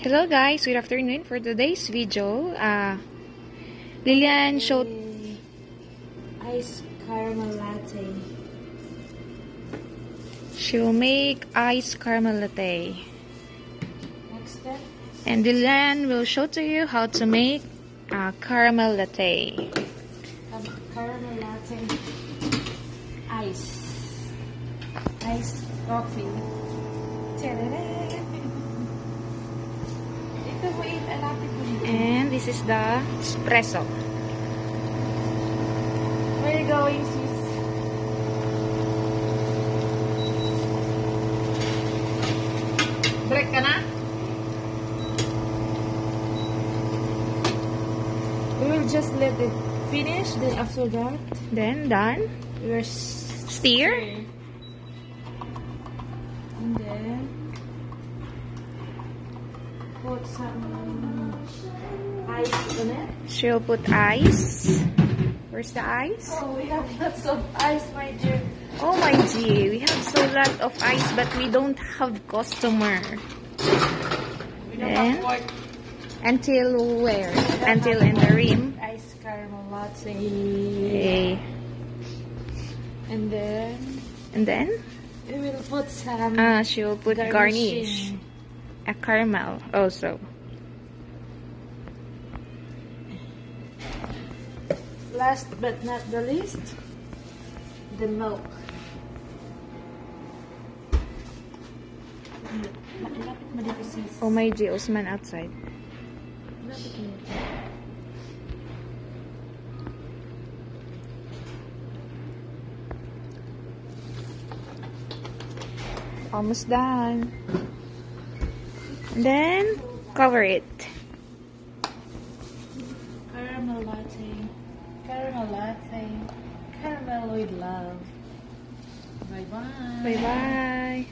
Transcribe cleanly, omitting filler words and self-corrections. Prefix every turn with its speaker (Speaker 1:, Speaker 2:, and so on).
Speaker 1: Hello guys, good afternoon. For today's video, Lilian showed
Speaker 2: ice caramel latte.
Speaker 1: She'll make ice caramel latte.
Speaker 2: Next step.
Speaker 1: And Lilian will show to you how to make caramel latte.
Speaker 2: Caramel latte. Ice coffee.
Speaker 1: And this is the espresso.
Speaker 2: Where are you going, sis?
Speaker 1: Break ka na?
Speaker 2: We will just let it finish. Then after that,
Speaker 1: Then done.
Speaker 2: we'll
Speaker 1: Stir.
Speaker 2: And then put some ice on it.
Speaker 1: She'll put ice. Where's the ice?
Speaker 2: Oh, we have lots of ice, my dear.
Speaker 1: Oh my G, we have so lot of ice but we don't have customer.
Speaker 2: We don't
Speaker 1: Then,
Speaker 2: have what?
Speaker 1: until where? Until in the rim.
Speaker 2: Ice caramel latte.
Speaker 1: Okay.
Speaker 2: And then we will put some
Speaker 1: She will put garnish. A caramel also.
Speaker 2: Last but not the least, the milk. Lapit mo dito, sis.
Speaker 1: Oh my G, Osman outside.
Speaker 2: Lapit mo dito.
Speaker 1: Almost done. Then cover it.
Speaker 2: Caramel latte. Caramel latte. Caramel with love. Bye-bye.
Speaker 1: Bye bye.